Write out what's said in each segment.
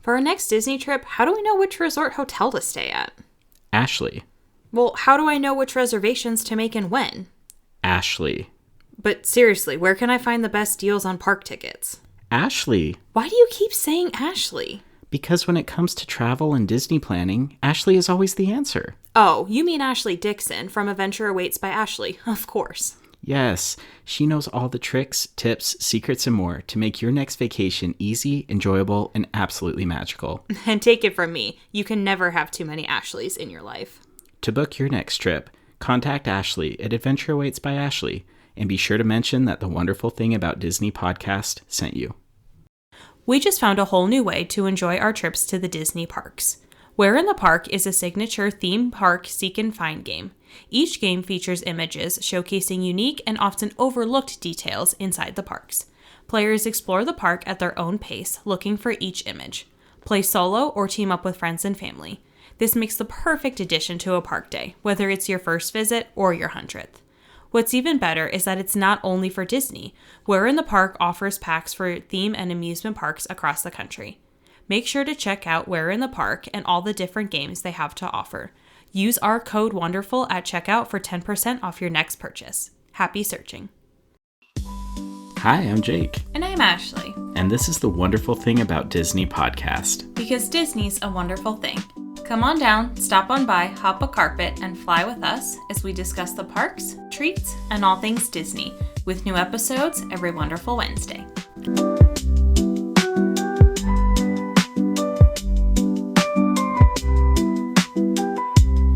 For our next Disney trip, how do we know which resort hotel to stay at? Ashley. Well, how do I know which reservations to make and when? Ashley. But seriously, where can I find the best deals on park tickets? Ashley. Why do you keep saying Ashley? Because when it comes to travel and Disney planning, Ashley is always the answer. Oh, you mean Ashley Dixon from Adventure Awaits by Ashley, of course. Yes, she knows all the tricks, tips, secrets, and more to make your next vacation easy, enjoyable, and absolutely magical. And take it from me, you can never have too many Ashleys in your life. To book your next trip, contact Ashley at Adventure Awaits by Ashley, and be sure to mention that the Wonderful Thing About Disney podcast sent you. We just found a whole new way to enjoy our trips to the Disney parks. Where in the Park is a signature theme park seek and find game. Each game features images showcasing unique and often overlooked details inside the parks. Players explore the park at their own pace, looking for each image. Play solo or team up with friends and family. This makes the perfect addition to a park day, whether it's your first visit or your 100th. What's even better is that it's not only for Disney. Where in the Park offers packs for theme and amusement parks across the country. Make sure to check out Where in the Park and all the different games they have to offer. Use our code WONDERFUL at checkout for 10% off your next purchase. Happy searching. Hi, I'm Jake. And I'm Ashley. And this is the Wonderful Thing About Disney podcast. Because Disney's a wonderful thing. Come on down, stop on by, hop a carpet, and fly with us as we discuss the parks, treats, and all things Disney, with new episodes every wonderful Wednesday.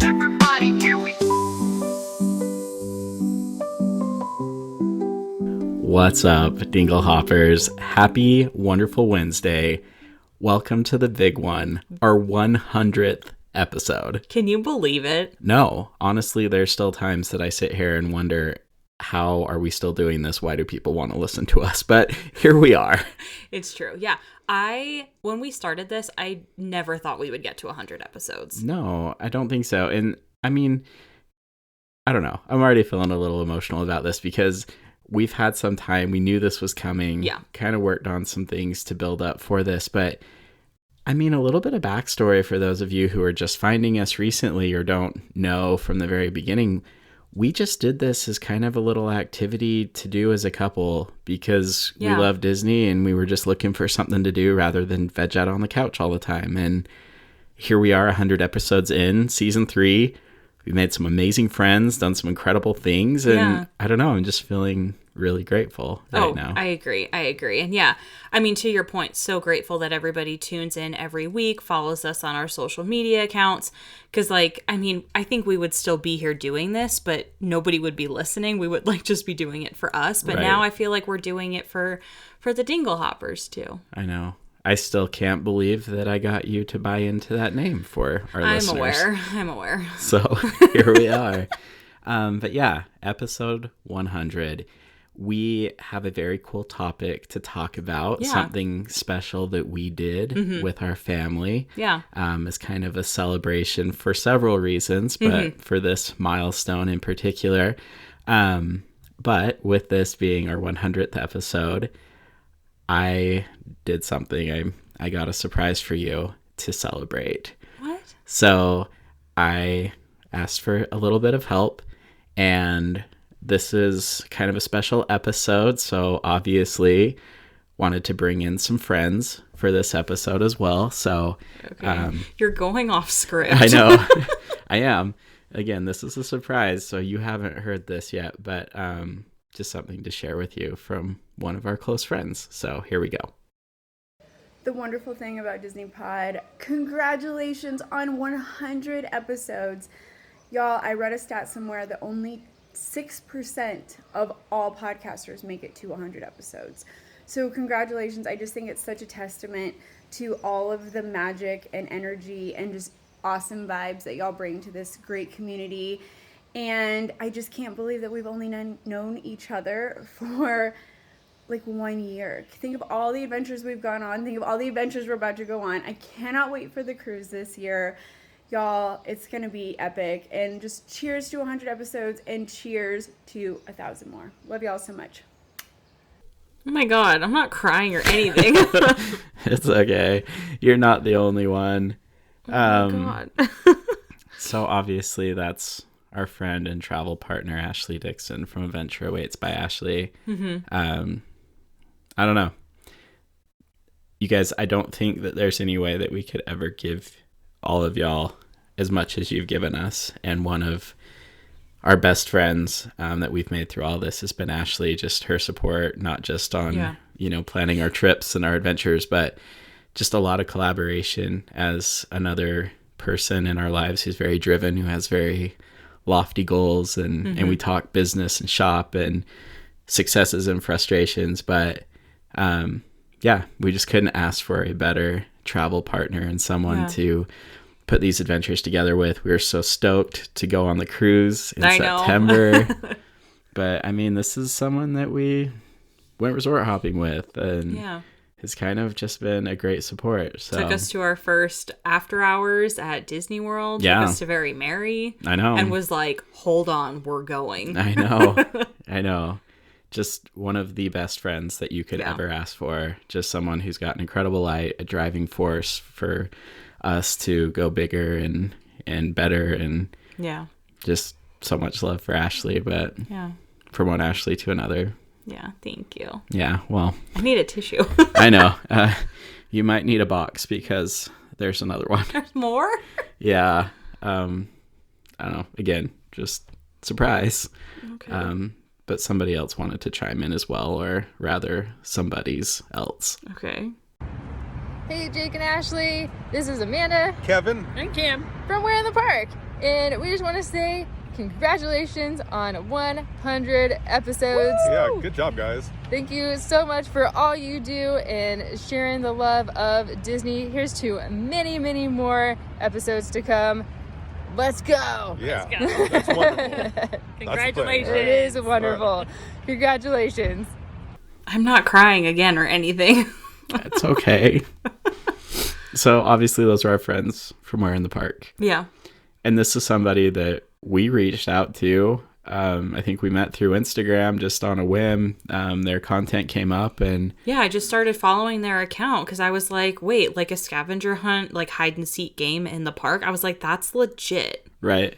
Everybody, here we go. What's up, Dinglehoppers? Happy Wonderful Wednesday. Welcome to the big one, our 100th episode. Can you believe it? No, honestly, there's still times that I sit here and wonder, how are we still doing this? Why do people want to listen to us? But here we are. It's true. Yeah. When we started this, I never thought we would get to 100 episodes. No, I don't think so. And I mean, I don't know. I'm already feeling a little emotional about this because we've had some time. We knew this was coming. Yeah. Kind of worked on some things to build up for this. But I mean, a little bit of backstory for those of you who are just finding us recently or don't know from the very beginning. We just did this as kind of a little activity to do as a couple because we love Disney and we were just looking for something to do rather than veg out on the couch all the time. And here we are 100 episodes in season 3. We've made some amazing friends, done some incredible things, and I don't know, I'm just feeling really grateful right now. I agree. And yeah, I mean, to your point, so grateful that everybody tunes in every week, follows us on our social media accounts, because I think we would still be here doing this, but nobody would be listening. We would just be doing it for us, but now I feel like we're doing it for the Dinglehoppers too. I know. I still can't believe that I got you to buy into that name for our listeners. I'm aware. So here we are. But yeah, episode 100. We have a very cool topic to talk about. Yeah. Something special that we did with our family. Yeah. As kind of a celebration for several reasons, but for this milestone in particular. But with this being our 100th episode, I did something. I got a surprise for you to celebrate. What? So I asked for a little bit of help, and this is kind of a special episode. So obviously wanted to bring in some friends for this episode as well. So You're going off script. I know. I am. Again, this is a surprise, so you haven't heard this yet, but just something to share with you from one of our close friends. So here we go. The Wonderful Thing About Disney Pod. Congratulations on 100 episodes. Y'all, I read a stat somewhere that only 6% of all podcasters make it to 100 episodes. So congratulations. I just think it's such a testament to all of the magic and energy and just awesome vibes that y'all bring to this great community. And I just can't believe that we've only known each other for 1 year. Think of all the adventures we've gone on. Think of all the adventures we're about to go on. I cannot wait for the cruise this year. Y'all, it's going to be epic. And just cheers to 100 episodes and cheers to 1,000 more. Love y'all so much. Oh my God, I'm not crying or anything. It's okay. You're not the only one. Oh my God. So obviously that's our friend and travel partner, Ashley Dixon from Adventure Awaits by Ashley. I don't know. You guys, I don't think that there's any way that we could ever give all of y'all as much as you've given us. And one of our best friends that we've made through all this has been Ashley, just her support, not just on, planning our trips and our adventures, but just a lot of collaboration as another person in our lives who's very driven, who has very lofty goals, and we talk business and shop and successes and frustrations. But we just couldn't ask for a better travel partner and someone to put these adventures together with. We were so stoked to go on the cruise in September. But I mean, this is someone that we went resort hopping with, and has kind of just been a great support. So took us to our first after hours at Disney World. Took us to Very Merry. I know. And was like, hold on, we're going. I know. I know. Just one of the best friends that you could ever ask for. Just someone who's got an incredible light, a driving force for us to go bigger and better, and just so much love for Ashley. But from one Ashley to another. Yeah, thank you. Yeah, well, I need a tissue. I know. You might need a box because there's another one. There's more? Yeah. I don't know. Again, just surprise. Okay. But somebody else wanted to chime in as well, or rather somebody's else. Okay. Hey, Jake and Ashley. This is Amanda, Kevin, And Kim. from Where in the Park. And we just want to say congratulations on 100 episodes. yeah, good job, guys. Thank you so much for all you do and sharing the love of Disney. Here's to many, many more episodes to come. Let's go. Yeah, Let's go. that's wonderful. Congratulations. It is wonderful. Congratulations. I'm not crying again or anything. It's okay. So obviously those are our friends from Where in the Park. Yeah. And this is somebody that we reached out to. I think we met through Instagram just on a whim. Their content came up, and Yeah, I just started following their account because I was like, wait, like a scavenger hunt, like hide and seek game in the park? I was like, that's legit. right.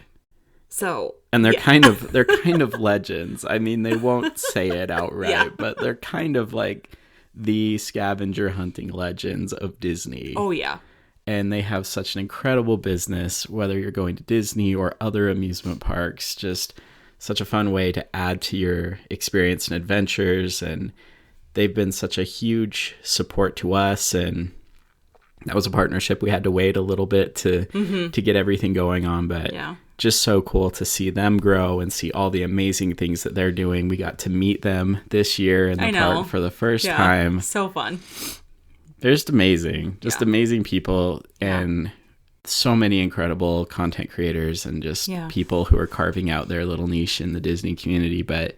So And they're kind of legends. I mean, they won't say it outright, Yeah. but they're kind of like the scavenger hunting legends of Disney. Oh yeah. And they have such an incredible business, whether you're going to Disney or other amusement parks, just such a fun way to add to your experience and adventures. And they've been such a huge support to us. And that was a partnership. We had to wait a little bit to get everything going on, but just so cool to see them grow and see all the amazing things that they're doing. We got to meet them this year in the park for the first time. So fun. They're just amazing, amazing people, and so many incredible content creators and just people who are carving out their little niche in the Disney community, but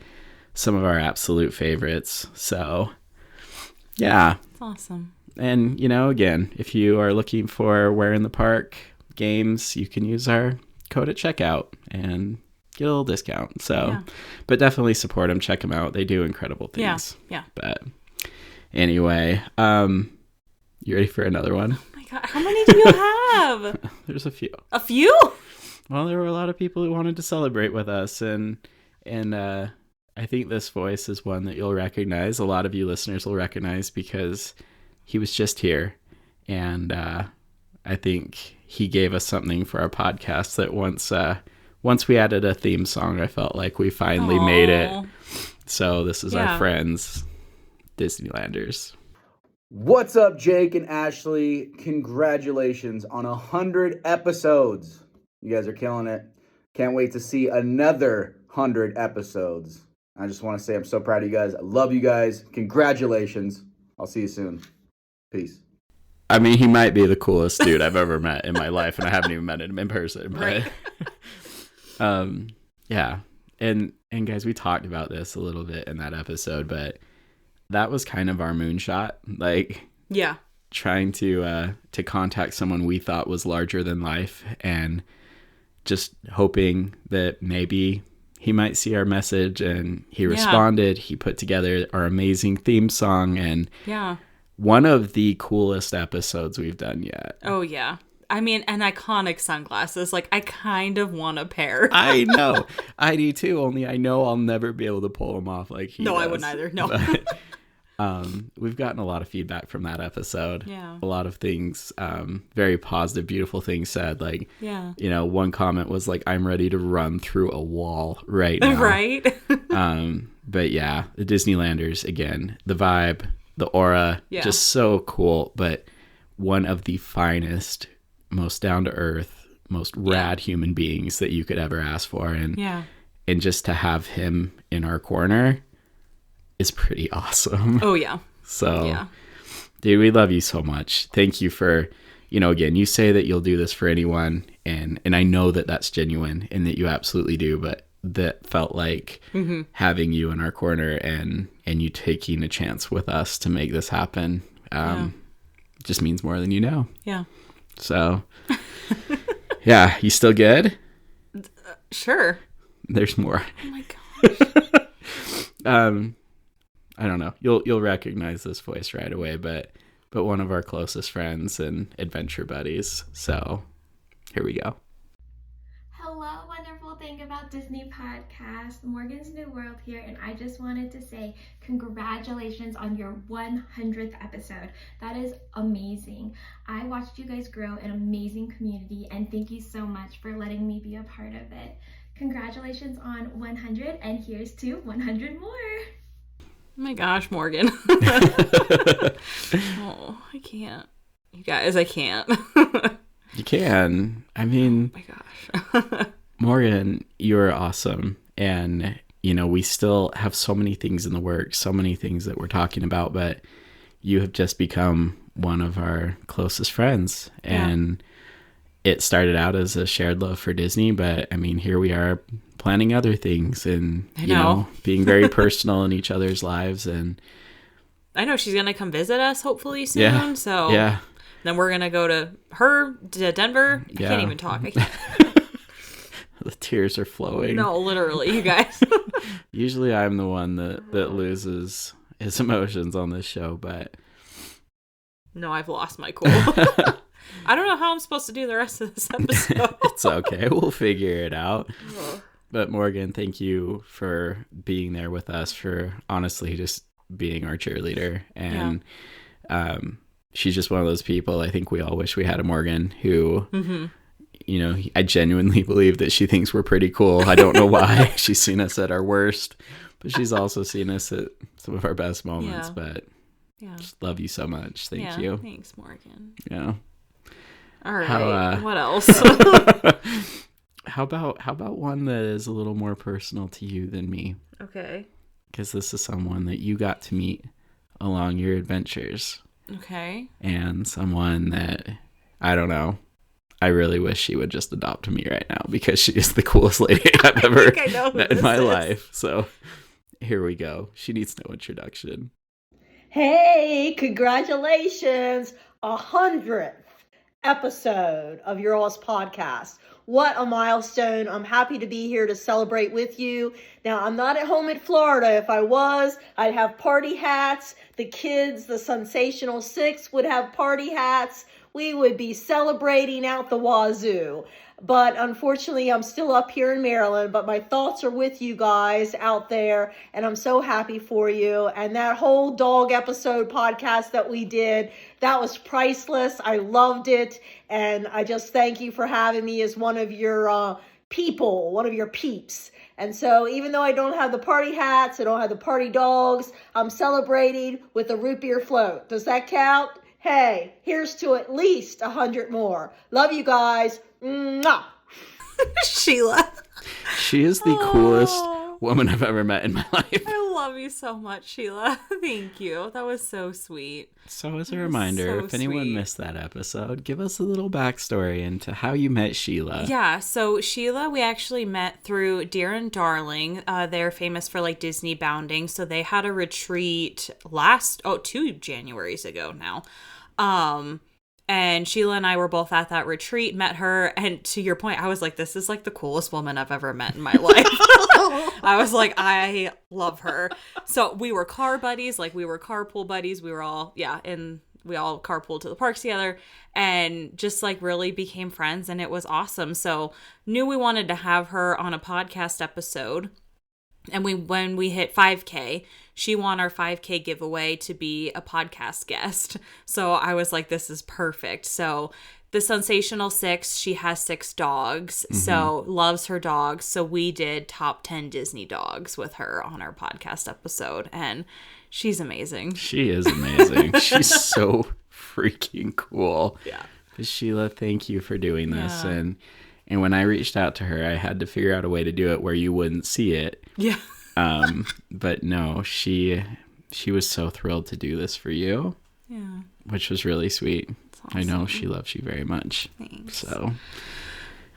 some of our absolute favorites. So yeah. It's awesome. And, again, if you are looking for Where in the Park games, you can use our code at checkout and get a little discount. So, but definitely support them. Check them out. They do incredible things. Yeah. But anyway, you ready for another one? Oh my God. How many do you have? There's a few. A few? Well, there were a lot of people who wanted to celebrate with us, and I think this voice is one that you'll recognize. A lot of you listeners will recognize because he was just here, and I think he gave us something for our podcast that once we added a theme song, I felt like we finally made it. So this is our friends, Disneylanders. What's up, Jake and Ashley? Congratulations on 100 episodes. You guys are killing it. Can't wait to see another 100 episodes. I just want to say I'm so proud of you guys. I love you guys. Congratulations. I'll see you soon. Peace. I mean, he might be the coolest dude I've ever met in my life, and I haven't even met him in person. But, yeah. And guys, we talked about this a little bit in that episode, but that was kind of our moonshot. Like, trying to contact someone we thought was larger than life, and just hoping that maybe he might see our message, and he responded. He put together our amazing theme song, and one of the coolest episodes we've done yet. Oh, yeah. I mean, and iconic sunglasses. Like, I kind of want a pair. I know. I do too, only I know I'll never be able to pull them off like he does. No, I wouldn't either. No. But, we've gotten a lot of feedback from that episode. Yeah. A lot of things, very positive, beautiful things said. Like, you know, one comment was like, I'm ready to run through a wall right now. Right? But yeah, the Disneylanders, again, the vibe, the aura, just so cool. But one of the finest, most down to earth, most rad human beings that you could ever ask for. And just to have him in our corner is pretty awesome. Oh, yeah. So, dude, we love you so much. Thank you for, you know, again, you say that you'll do this for anyone. And I know that that's genuine and that you absolutely do. But that felt like having you in our corner and you taking a chance with us to make this happen just means more than you know. Yeah. So, yeah, you still good? Sure. There's more. Oh my gosh. I don't know. You'll recognize this voice right away, but one of our closest friends and adventure buddies. So, here we go. Hello, wonderful thing about Disney podcast. Morgan's New World here, and I just wanted to say congratulations on your 100th episode. That is amazing. I watched you guys grow an amazing community, and thank you so much for letting me be a part of it. Congratulations on 100, and here's to 100 more. Oh my gosh, Morgan. Oh, I can't. You guys, I can't. You can. I mean, oh my gosh. Morgan, you're awesome. And, you know, we still have so many things in the works, so many things that we're talking about, but you have just become one of our closest friends. And it started out as a shared love for Disney, but I mean, here we are planning other things and, you know, being very personal in each other's lives. And I know she's going to come visit us hopefully soon. So then we're going to go to Denver. I can't even talk. I can't. The tears are flowing. No, literally, you guys. Usually I'm the one that loses his emotions on this show, but no, I've lost my cool. I don't know how I'm supposed to do the rest of this episode. It's okay. We'll figure it out. But Morgan, thank you for being there with us, for honestly just being our cheerleader. And she's just one of those people. I think we all wish we had a Morgan who, you know, I genuinely believe that she thinks we're pretty cool. I don't know why. She's seen us at our worst, but she's also seen us at some of our best moments. But just love you so much. Thank you. Thanks, Morgan. Yeah. All right. What else? How about one that is a little more personal to you than me? Okay. Because this is someone that you got to meet along your adventures. Okay. And someone that, I don't know, I really wish she would just adopt me right now because she is the coolest lady I've ever met in my life. So here we go. She needs no introduction. Hey, congratulations. 100th episode of your all's podcast. What a milestone. I'm happy to be here to celebrate with you. Now, I'm not at home in Florida. If I was, I'd have party hats. The kids, the Sensational Six, would have party hats. We would be celebrating out the wazoo. But unfortunately, I'm still up here in Maryland, but my thoughts are with you guys out there, and I'm so happy for you. And that whole dog episode podcast that we did, that was priceless. I loved it, and I just thank you for having me as one of your people, one of your peeps. And so even though I don't have the party hats, I don't have the party dogs, I'm celebrating with a root beer float. Does that count? Hey, here's to at least 100 more. Love you guys. Mwah. Sheila. She is the coolest woman I've ever met in my life. I love you so much, Sheila. Thank you. That was so sweet. So as a reminder, if anyone missed that episode, give us a little backstory into how you met Sheila. Yeah, so Sheila, we actually met through Dear and Darling. They're famous for like Disney bounding. So they had a retreat 2 Januaries ago now. And Sheila and I were both at that retreat, met her. And to your point, I was like, this is like the coolest woman I've ever met in my life. I was like, I love her. So we were car buddies, like we were carpool buddies. We were all, and we all carpooled to the parks together and just like really became friends. And it was awesome. So knew we wanted to have her on a podcast episode. And when we hit 5K, she won our 5K giveaway to be a podcast guest. So I was like, this is perfect. So the Sensational Six, she has 6 dogs. So loves her dogs. So we did top 10 Disney dogs with her on our podcast episode. And she's amazing. She is amazing. She's so freaking cool. Yeah. But Sheila, thank you for doing this. Yeah. And when I reached out to her, I had to figure out a way to do it where you wouldn't see it. Yeah. But no, she was so thrilled to do this for you. Yeah. Which was really sweet. Awesome. I know she loves you very much. Thanks. So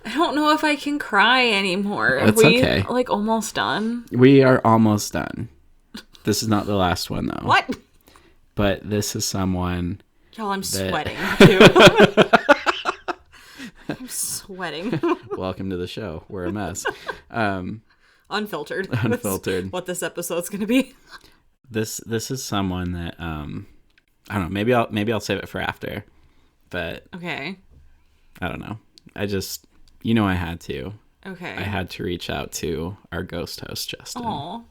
I don't know if I can cry anymore. That's Are we okay. like almost done? We are almost done. This is not the last one though. What? But this is someone Y'all, I'm sweating too. I'm sweating. Welcome to the show. We're a mess. Unfiltered. Unfiltered. That's what this episode's gonna be. This is someone that I don't know. Maybe I'll save it for after. But Okay. I don't know. I just I had to. Okay. I had to reach out to our ghost host Justin. Aw.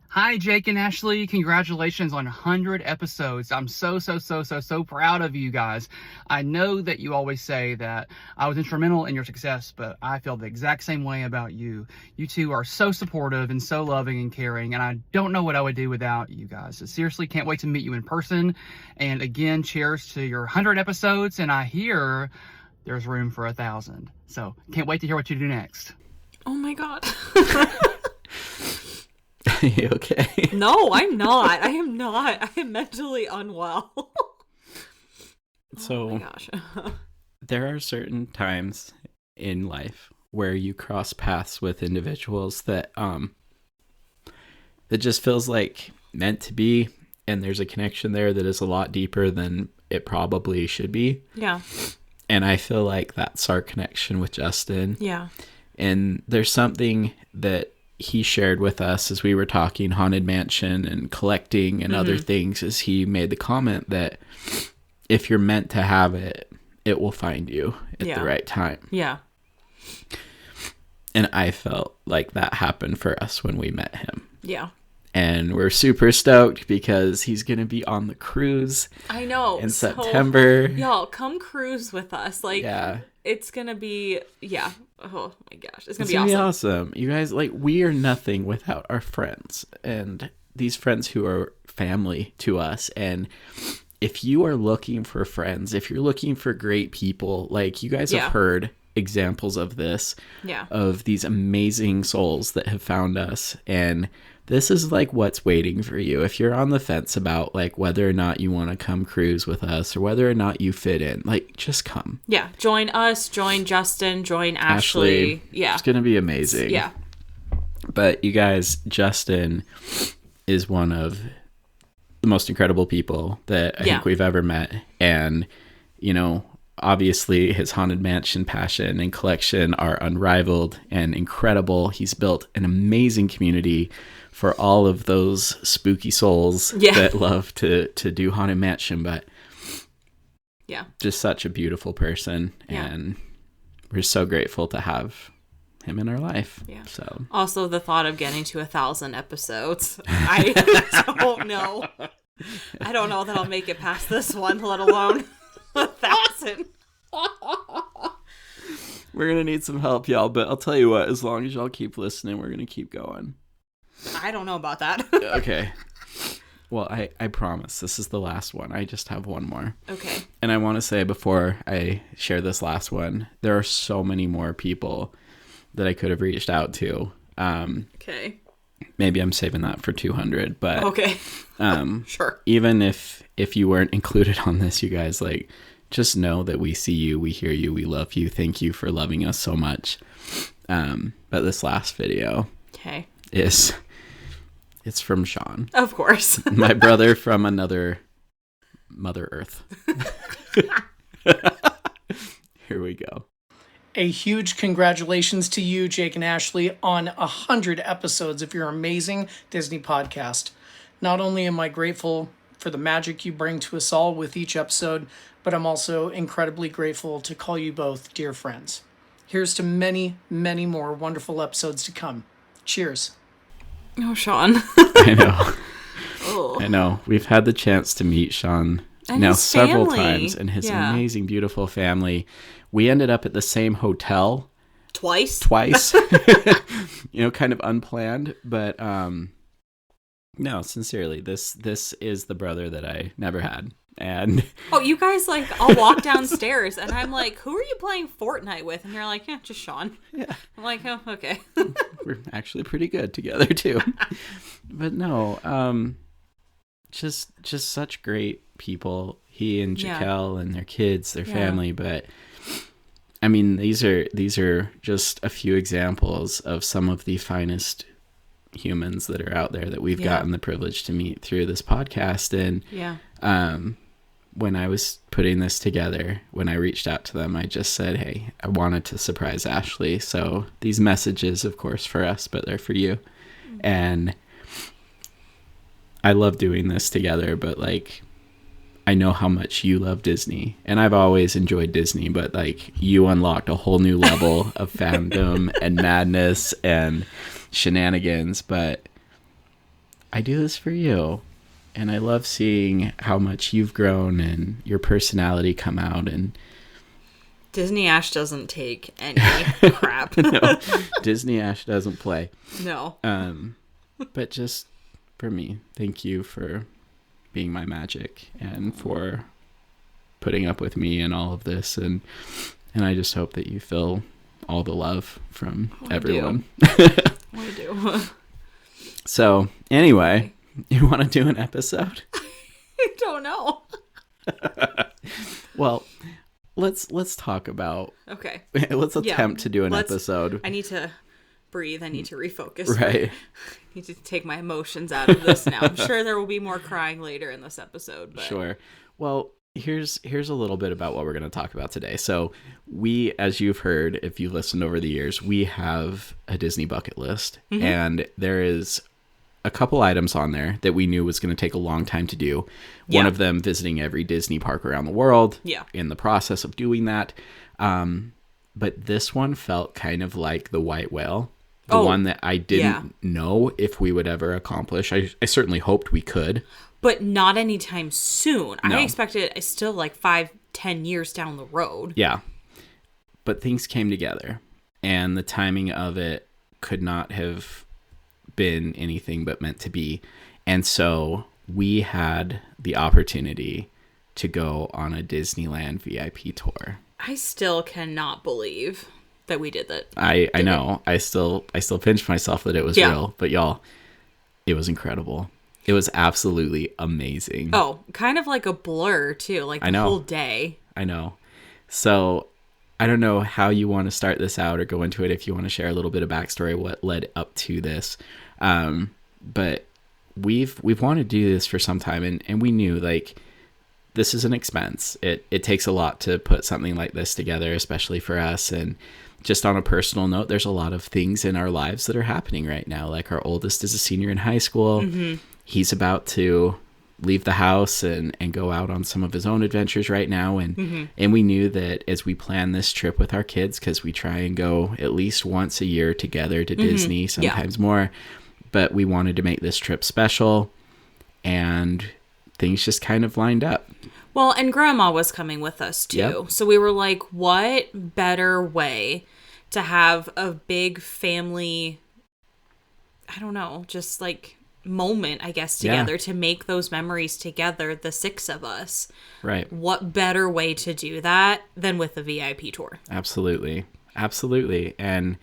Hi, Jake and Ashley. Congratulations on 100 episodes. I'm so proud of you guys. I know that you always say that I was instrumental in your success, but I feel the exact same way about you. You two are so supportive and so loving and caring, and I don't know what I would do without you guys. So seriously, can't wait to meet you in person. And again, cheers to your 100 episodes, and I hear there's room for 1,000. So can't wait to hear what you do next. Oh my god. Are you okay? No, I'm not. I am not. I am mentally unwell. So oh my gosh. there are certain times in life where you cross paths with individuals that just feels like meant to be, and there's a connection there that is a lot deeper than it probably should be. Yeah. And I feel like that's our connection with Justin. Yeah. And there's something that he shared with us as we were talking Haunted Mansion and collecting and other things, as he made the comment that if you're meant to have it, it will find you at the right time. Yeah. And I felt like that happened for us when we met him. Yeah. And we're super stoked because he's going to be on the cruise. I know. In September. Y'all, come cruise with us. Like, yeah. It's going to be, yeah. Oh my gosh. It's going to be be awesome. You guys, like, we are nothing without our friends. And these friends who are family to us. And if you are looking for friends, if you're looking for great people, like, you guys have heard examples of this. Yeah. Of these amazing souls that have found us. And this is like what's waiting for you. If you're on the fence about like whether or not you want to come cruise with us or whether or not you fit in, like, just come. Yeah. Join us, join Justin, join Ashley. Yeah. It's going to be amazing. Yeah. But you guys, Justin is one of the most incredible people that I think we've ever met. And, obviously his Haunted Mansion passion and collection are unrivaled and incredible. He's built an amazing community for all of those spooky souls that love to do Haunted Mansion, but just such a beautiful person. And we're so grateful to have him in our life. Yeah. So also the thought of getting to 1,000 episodes. I don't know. I don't know that I'll make it past this one, let alone 1,000. We're gonna need some help, y'all, but I'll tell you what, as long as y'all keep listening, we're gonna keep going. I don't know about that. Okay. Well, I promise this is the last one. I just have one more. Okay. And I want to say before I share this last one, there are so many more people that I could have reached out to. Okay. Maybe I'm saving that for 200, but okay. Sure. Even if you weren't included on this, you guys, like, just know that we see you, we hear you, we love you. Thank you for loving us so much. But this last video it's from Sean. Of course. My brother from another Mother Earth. Here we go. A huge congratulations to you, Jake and Ashley, on 100 episodes of your amazing Disney podcast. Not only am I grateful for the magic you bring to us all with each episode, but I'm also incredibly grateful to call you both dear friends. Here's to many, many more wonderful episodes to come. Cheers. Oh, Sean. I know. I know. We've had the chance to meet Sean and now his several family. times, and his amazing, beautiful family. We ended up at the same hotel twice. Kind of unplanned, but no, sincerely, this is the brother that I never had. And you guys, like, I'll walk downstairs and I'm like, who are you playing Fortnite with? And you're like, yeah, just Sean. Yeah. I'm like, oh, okay. We're actually pretty good together too. But no, just such great people. He and Jaquel and their kids, their family. But I mean, these are just a few examples of some of the finest humans that are out there that we've gotten the privilege to meet through this podcast. And when I was putting this together, when I reached out to them, I just said, hey, I wanted to surprise Ashley. So these messages, of course, for us, but they're for you. Mm-hmm. And I love doing this together, but like, I know how much you love Disney, and I've always enjoyed Disney, but like, you unlocked a whole new level of fandom and madness and shenanigans. But I do this for you. And I love seeing how much you've grown and your personality come out. And Disney Ash doesn't take any crap. No, Disney Ash doesn't play. No. But just for me, thank you for being my magic and for putting up with me and all of this. And I just hope that you feel all the love from everyone. I do. So anyway. You want to do an episode? I don't know. Well, let's talk about. Okay. Let's attempt to do an episode. I need to breathe. I need to refocus. Right. I need to take my emotions out of this now. I'm sure there will be more crying later in this episode. But... Sure. Well, here's a little bit about what we're going to talk about today. So we, as you've heard, if you've listened over the years, we have a Disney bucket list, and there is a couple items on there that we knew was going to take a long time to do. One of them visiting every Disney park around the world. Yeah. In the process of doing that. But this one felt kind of like the white whale. The one that I didn't know if we would ever accomplish. I certainly hoped we could. But not anytime soon. No. I expected it still like 5-10 years down the road. Yeah. But things came together. And the timing of it could not have been anything but meant to be. And so we had the opportunity to go on a Disneyland VIP tour. I still cannot believe that we did that. I know. I still pinch myself that it was real, but y'all, it was incredible. It was absolutely amazing. Oh, kind of like a blur too, like the whole day. I know. So I don't know how you want to start this out or go into it, if you want to share a little bit of backstory, what led up to this. But we've wanted to do this for some time, and we knew like this is an expense. It takes a lot to put something like this together, especially for us. And just on a personal note, there's a lot of things in our lives that are happening right now. Like our oldest is a senior in high school. Mm-hmm. He's about to leave the house and go out on some of his own adventures right now. And we knew that as we plan this trip with our kids, because we try and go at least once a year together to Disney, sometimes more, but we wanted to make this trip special, and things just kind of lined up. Well, and Grandma was coming with us too. Yep. So we were like, what better way to have a big family, I don't know, just like moment, I guess, together to make those memories together, the six of us. Right. What better way to do that than with the VIP tour? Absolutely. And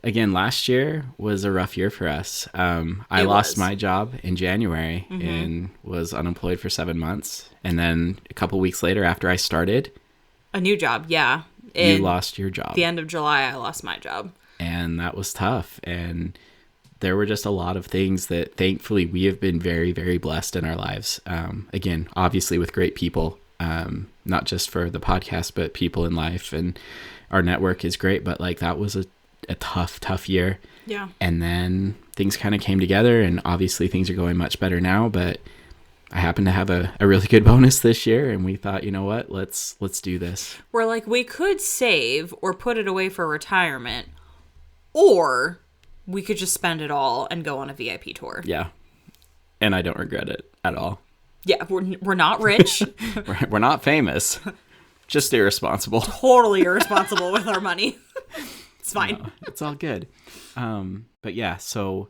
again, last year was a rough year for us. I lost my job in January and was unemployed for 7 months. And then a couple weeks later, after I started a new job, you lost your job. The end of July, I lost my job. And that was tough. And there were just a lot of things that thankfully we have been very, very blessed in our lives. Again, obviously with great people, not just for the podcast, but people in life, and our network is great. But like, that was a tough year. Yeah. And then things kind of came together, and obviously things are going much better now, but I happen to have a really good bonus this year, and we thought, you know what, let's do this. We're like, we could save or put it away for retirement, or we could just spend it all and go on a VIP tour. Yeah. And I don't regret it at all. Yeah, we're not rich. We're not famous. Just irresponsible. Totally irresponsible with our money. It's fine. No, it's all good. But yeah, so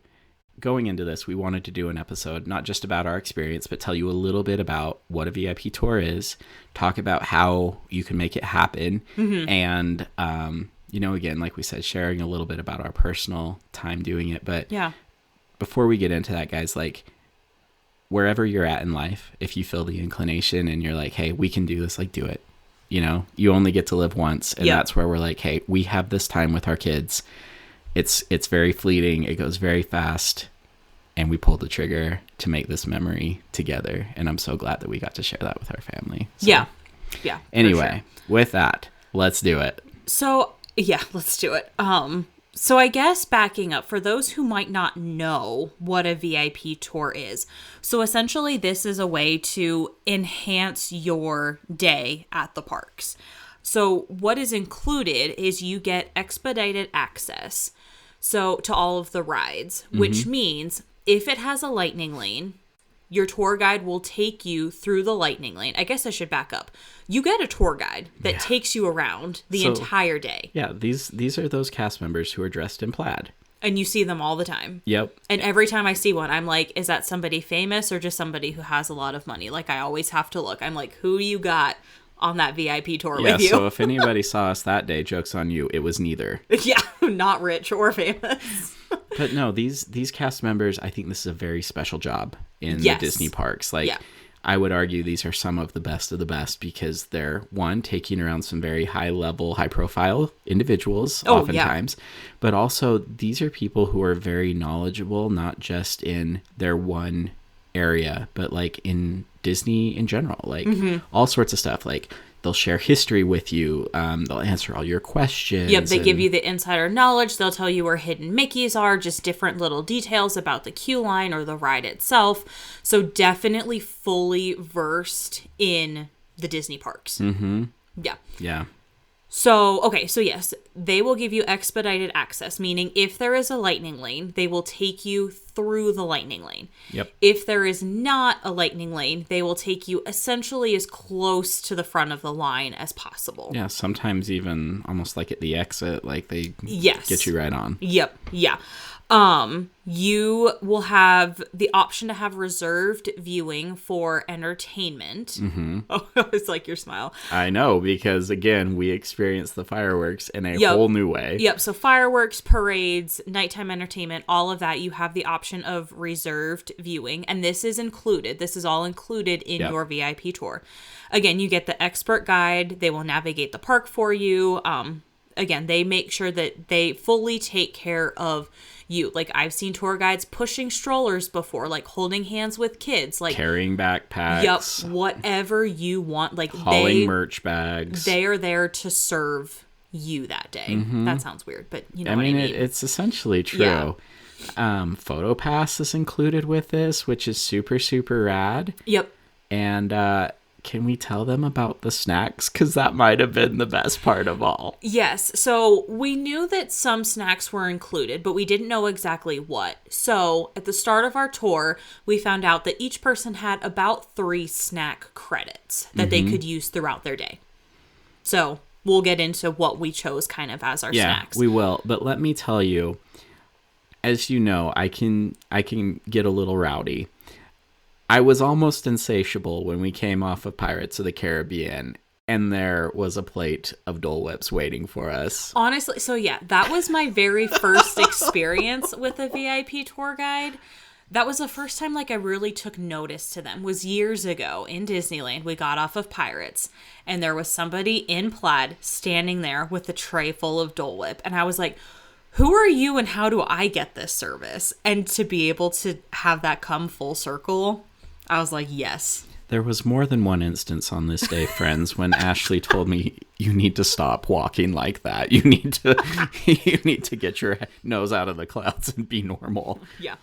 going into this, we wanted to do an episode, not just about our experience, but tell you a little bit about what a VIP tour is, talk about how you can make it happen, and, again, like we said, sharing a little bit about our personal time doing it. But yeah, before we get into that, guys, like, wherever you're at in life, if you feel the inclination and you're like, hey, we can do this, like, do it. You only get to live once, and that's where we're like, hey, we have this time with our kids. It's very fleeting. It goes very fast. And we pulled the trigger to make this memory together. And I'm so glad that we got to share that with our family. So, yeah. Anyway, with that, let's do it. So, yeah, let's do it. So I guess backing up, for those who might not know what a VIP tour is, so essentially this is a way to enhance your day at the parks. So what is included is you get expedited access to all of the rides, which means if it has a lightning lane, your tour guide will take you through the lightning lane. I guess I should back up. You get a tour guide that takes you around the entire day. Yeah, these are those cast members who are dressed in plaid. And you see them all the time. Yep. And every time I see one, I'm like, is that somebody famous or just somebody who has a lot of money? Like, I always have to look. I'm like, who do you got on that VIP tour with you? Yeah, so if anybody saw us that day, joke's on you. It was neither. Yeah, not rich or famous. But no, these cast members, I think this is a very special job in the Disney parks. Like, I would argue these are some of the best because they're, one, taking around some very high-level, high-profile individuals oftentimes. But also, these are people who are very knowledgeable, not just in their one area, but like in Disney in general, like all sorts of stuff. Like, they'll share history with you. They'll answer all your questions. Yep, they give you the insider knowledge. They'll tell you where hidden Mickeys are, just different little details about the queue line or the ride itself. So definitely fully versed in the Disney parks. Yeah. So, okay, so yes, they will give you expedited access, meaning if there is a lightning lane, they will take you through the lightning lane. Yep. If there is not a lightning lane, they will take you essentially as close to the front of the line as possible. Yeah, sometimes even almost like at the exit, like they get you right on. Yep, yeah. You will have the option to have reserved viewing for entertainment. Oh, it's like your smile. I know, because again, we experienced the fireworks in a whole new way. Yep. So fireworks, parades, nighttime entertainment, all of that, you have the option of reserved viewing. And this is included. This is all included in your VIP tour. Again, you get the expert guide. They will navigate the park for you. Again, they make sure that they fully take care of you. Like, I've seen tour guides pushing strollers before, like holding hands with kids, like carrying backpacks. Yep, whatever you want. Like, hauling merch bags. They are there to serve you that day. That sounds weird, but you know what I mean. It's essentially true. Yeah. Photo Pass is included with this, which is super, super rad. Yep. And can we tell them about the snacks? Because that might have been the best part of all. Yes. So we knew that some snacks were included, but we didn't know exactly what. So at the start of our tour, we found out that each person had about 3 snack credits that they could use throughout their day. So we'll get into what we chose kind of as our snacks. Yeah, we will. But let me tell you, as you know, I can get a little rowdy. I was almost insatiable when we came off of Pirates of the Caribbean and there was a plate of Dole Whips waiting for us. Honestly, so yeah, that was my very first experience with a VIP tour guide. That was the first time like I really took notice to them, was years ago in Disneyland. We got off of Pirates and there was somebody in plaid standing there with a tray full of Dole Whip. And I was like, who are you and how do I get this service? And to be able to have that come full circle, I was like, yes. There was more than one instance on this day, friends, when Ashley told me, you need to stop walking like that. You need to get your nose out of the clouds and be normal. Yeah.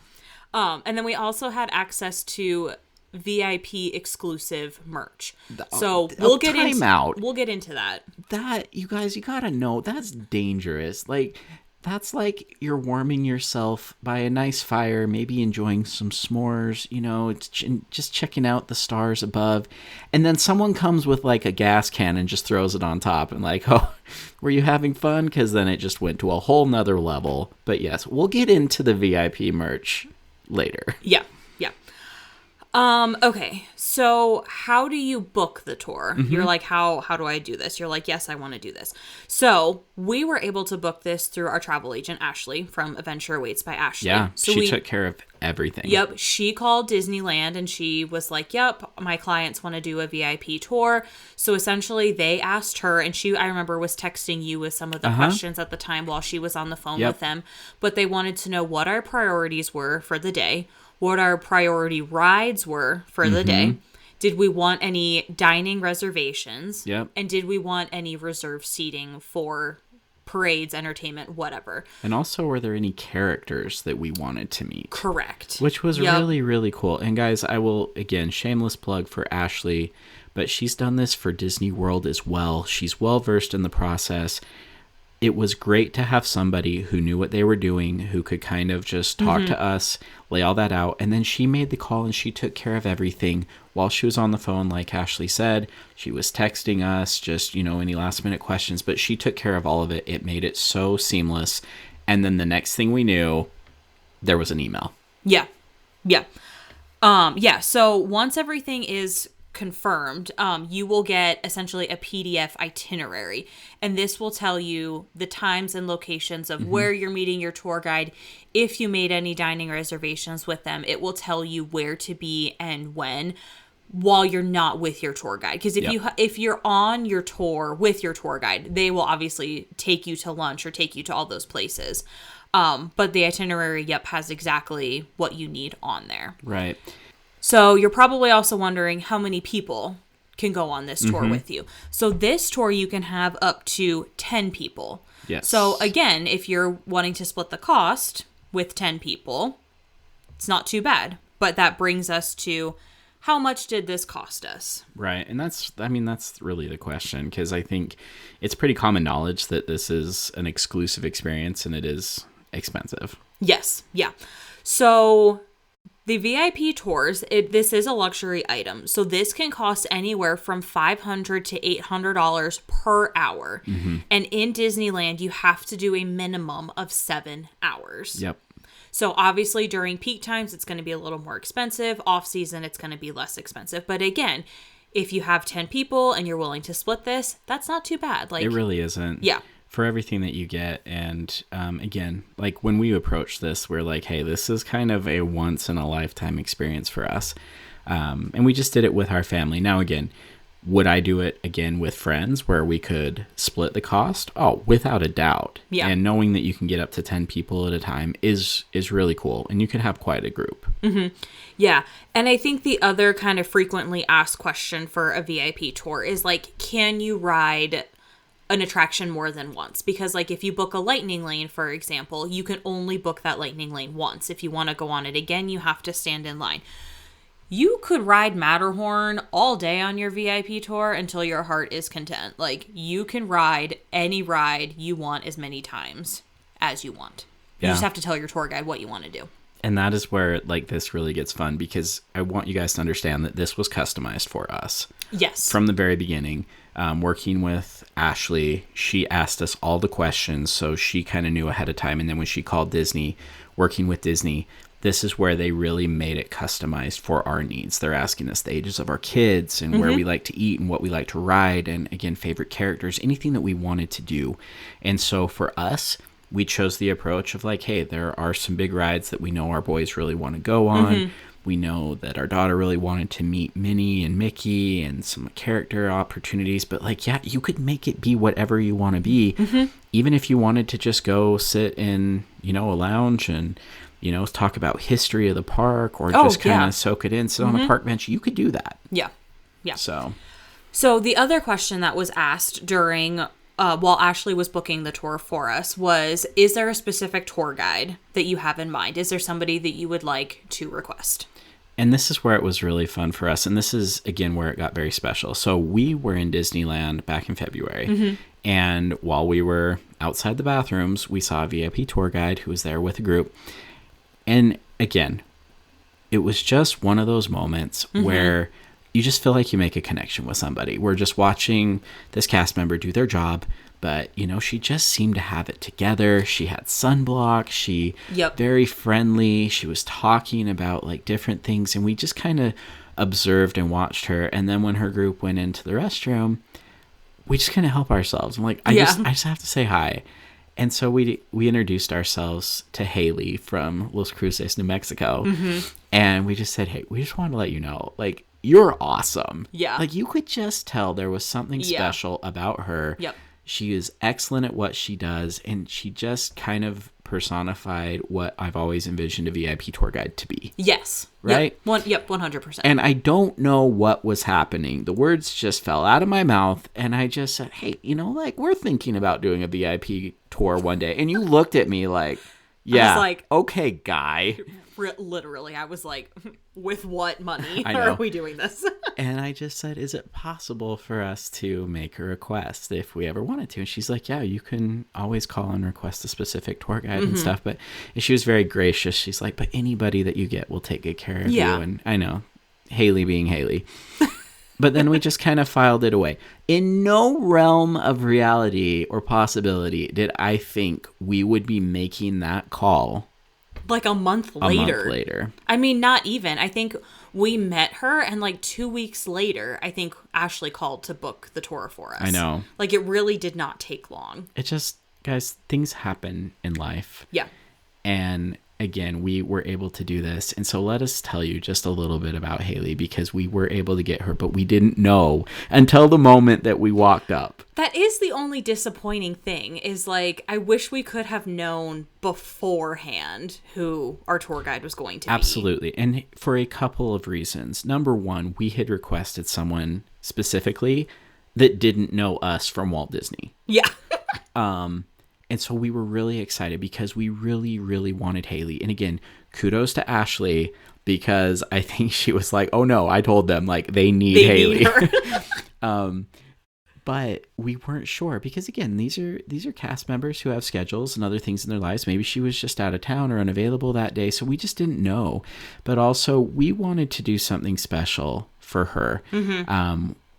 And then we also had access to VIP exclusive merch. So we'll get into that. That, you guys, you gotta know, that's dangerous. Like, that's like you're warming yourself by a nice fire, maybe enjoying some s'mores, you know, it's just checking out the stars above. And then someone comes with like a gas can and just throws it on top and like, oh, were you having fun? Because then it just went to a whole nother level. But yes, we'll get into the VIP merch later. Yeah. Okay, so how do you book the tour? Mm-hmm. You're like, how do I do this? You're like, yes, I want to do this. So we were able to book this through our travel agent, Ashley, from Adventure Awaits by Ashley. Yeah, so she took care of everything. Yep, she called Disneyland and she was like, yep, my clients want to do a VIP tour. So essentially they asked her, and I remember was texting you with some of the questions at the time while she was on the phone with them. But they wanted to know what our priorities were for the day, what our priority rides were for the day. Did we want any dining reservations? Yep. And did we want any reserved seating for parades, entertainment, whatever? And also, were there any characters that we wanted to meet? Correct. Which was really, really cool. And guys, I will, again, shameless plug for Ashley, but she's done this for Disney World as well. She's well versed in the process. It was great to have somebody who knew what they were doing, who could kind of just talk to us, lay all that out. And then she made the call and she took care of everything while she was on the phone. Like Ashley said, she was texting us just, you know, any last minute questions, but she took care of all of it. It made it so seamless. And then the next thing we knew, there was an email. Yeah. So once everything is confirmed, you will get essentially a PDF itinerary, and this will tell you the times and locations of where you're meeting your tour guide. If you made any dining reservations with them, it will tell you where to be and when, while you're not with your tour guide. Because if you're on your tour with your tour guide, they will obviously take you to lunch or take you to all those places. But the itinerary, has exactly what you need on there. Right. So you're probably also wondering how many people can go on this tour with you. So this tour, you can have up to 10 people. Yes. So again, if you're wanting to split the cost with 10 people, it's not too bad. But that brings us to, how much did this cost us? Right. And that's really the question, because I think it's pretty common knowledge that this is an exclusive experience and it is expensive. Yes. Yeah. So the VIP tours, this is a luxury item. So this can cost anywhere from $500 to $800 per hour. And in Disneyland, you have to do a minimum of 7 hours. Yep. So obviously during peak times, it's going to be a little more expensive. Off season, it's going to be less expensive. But again, if you have 10 people and you're willing to split this, that's not too bad. Like, it really isn't. Yeah. For everything that you get. And again, like when we approached this, we're like, hey, this is kind of a once in a lifetime experience for us. And we just did it with our family. Now, again, would I do it again with friends where we could split the cost? Oh, without a doubt. Yeah. And knowing that you can get up to 10 people at a time is really cool. And you can have quite a group. Yeah. And I think the other kind of frequently asked question for a VIP tour is like, can you ride an attraction more than once? Because like if you book a lightning lane, for example, you can only book that lightning lane once. If you want to go on it again, you have to stand in line. You could ride Matterhorn all day on your VIP tour until your heart is content. Like, you can ride any ride you want as many times as you want. You just have to tell your tour guide what you want to do. And that is where like this really gets fun, because I want you guys to understand that this was customized for us. Yes. From the very beginning, working with Ashley, she asked us all the questions, so she kind of knew ahead of time. And then when she called Disney, working with Disney, this is where they really made it customized for our needs. They're asking us the ages of our kids and where we like to eat and what we like to ride. And again, favorite characters, anything that we wanted to do. And so for us, we chose the approach of like, hey, there are some big rides that we know our boys really want to go on. We know that our daughter really wanted to meet Minnie and Mickey and some character opportunities. But like, yeah, you could make it be whatever you want to be. Even if you wanted to just go sit in, a lounge and, talk about history of the park or just kind of soak it in, sit on a park bench, you could do that. Yeah. Yeah. So the other question that was asked during while Ashley was booking the tour for us was, is there a specific tour guide that you have in mind? Is there somebody that you would like to request? And this is where it was really fun for us. And this is, again, where it got very special. So we were in Disneyland back in February. And while we were outside the bathrooms, we saw a VIP tour guide who was there with a group. And again, it was just one of those moments where you just feel like you make a connection with somebody. We're just watching this cast member do their job. But, she just seemed to have it together. She had sunblock. She very friendly. She was talking about like different things. And we just kind of observed and watched her. And then when her group went into the restroom, we just couldn't help ourselves. I'm like, I just have to say hi. And so we introduced ourselves to Haley from Los Cruces, New Mexico. And we just said, hey, we just wanted to let you know, like, you're awesome. Yeah. Like, you could just tell there was something special about her. She is excellent at what she does, and she just kind of personified what I've always envisioned a VIP tour guide to be. Yes. Right? Yep, 100%. And I don't know what was happening. The words just fell out of my mouth, and I just said, hey, we're thinking about doing a VIP tour one day. And you looked at me like, yeah, I was like, okay, guy. Literally, I was like, with what money are we doing this? And I just said, is it possible for us to make a request if we ever wanted to? And she's like, yeah, you can always call and request a specific tour guide and stuff. But she was very gracious. She's like, but anybody that you get will take good care of you. And I know, Haley being Haley. But then we just kind of filed it away. In no realm of reality or possibility did I think we would be making that call. Like a month later. I mean, not even. I think we met her, and like 2 weeks later, I think Ashley called to book the tour for us. I know. Like, it really did not take long. It just, guys, things happen in life. Yeah. And again, we were able to do this. And so let us tell you just a little bit about Haley, because we were able to get her, but we didn't know until the moment that we walked up. That is the only disappointing thing, is like, I wish we could have known beforehand who our tour guide was going to be. Absolutely. And for a couple of reasons. Number one, we had requested someone specifically that didn't know us from Walt Disney. Yeah. And so we were really excited because we really, really wanted Haley. And again, kudos to Ashley, because I think she was like, oh no, I told them like they need Haley. But we weren't sure because again, these are cast members who have schedules and other things in their lives. Maybe she was just out of town or unavailable that day. So we just didn't know. But also we wanted to do something special for her.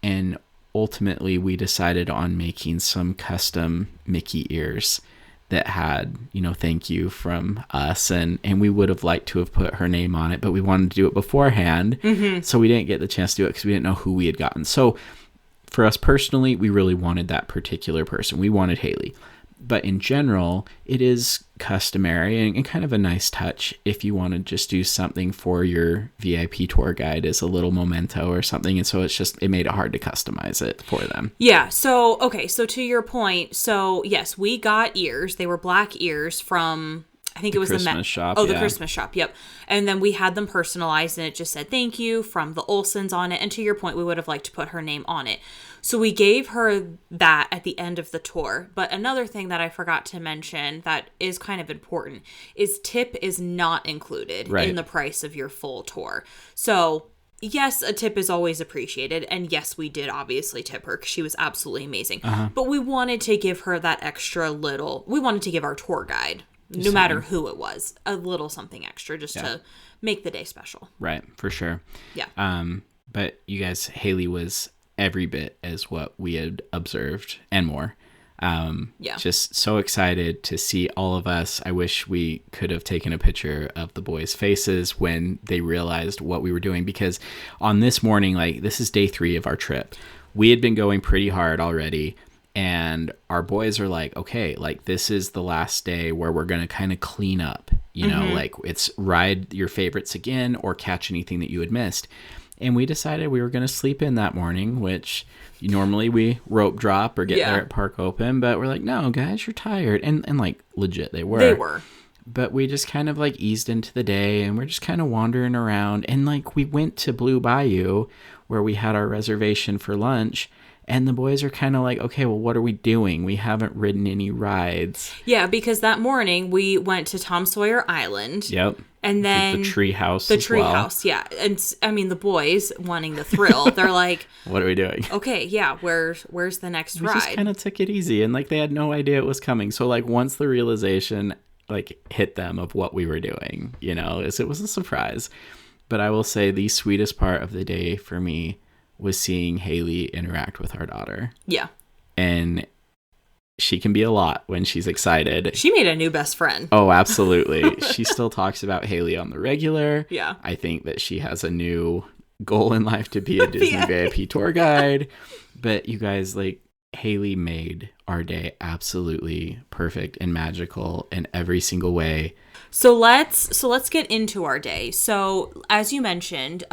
And ultimately, we decided on making some custom Mickey ears that had, thank you from us. And we would have liked to have put her name on it, but we wanted to do it beforehand. So we didn't get the chance to do it because we didn't know who we had gotten. So for us personally, we really wanted that particular person. We wanted Haley. But in general, it is customary and kind of a nice touch if you want to just do something for your VIP tour guide as a little memento or something. And so it made it hard to customize it for them. Yeah. So, okay. So to your point, so yes, we got ears. They were black ears from, I think it was Christmas shop. Oh, the Christmas shop. Yep. And then we had them personalized and it just said thank you from the Olsons on it. And to your point, we would have liked to put her name on it. So we gave her that at the end of the tour. But another thing that I forgot to mention that is kind of important is tip is not included in the price of your full tour. So yes, a tip is always appreciated. And yes, we did obviously tip her because she was absolutely amazing. But we wanted to give her that extra little, we wanted to give our tour guide, no matter who it was, a little something extra just to make the day special. Right, for sure. Yeah. But you guys, Haley was every bit as what we had observed and more. Just so excited to see all of us. I wish we could have taken a picture of the boys' faces when they realized what we were doing, because on this morning, like this is day 3 of our trip. We had been going pretty hard already. And our boys are like, okay, like this is the last day where we're going to kind of clean up, like it's ride your favorites again or catch anything that you had missed. And we decided we were going to sleep in that morning, which normally we rope drop or get there at park open. But we're like, no, guys, you're tired. And like legit, they were. But we just kind of like eased into the day and we're just kind of wandering around. And like we went to Blue Bayou where we had our reservation for lunch. And the boys are kind of like, okay, well, what are we doing? We haven't ridden any rides. Yeah, because that morning we went to Tom Sawyer Island. Yep. And then the tree house. The tree house, yeah. And I mean, the boys wanting the thrill, they're like, what are we doing? Okay, yeah, where's the next ride? We just kind of took it easy, and like they had no idea it was coming. So like once the realization like hit them of what we were doing, you know, it was a surprise. But I will say the sweetest part of the day for me was seeing Haley interact with our daughter. Yeah. And she can be a lot when she's excited. She made a new best friend. Oh, absolutely. She still talks about Haley on the regular. Yeah. I think that she has a new goal in life to be a Disney VIP tour guide. But you guys, like, Haley made our day absolutely perfect and magical in every single way. So let's get into our day. So as you mentioned,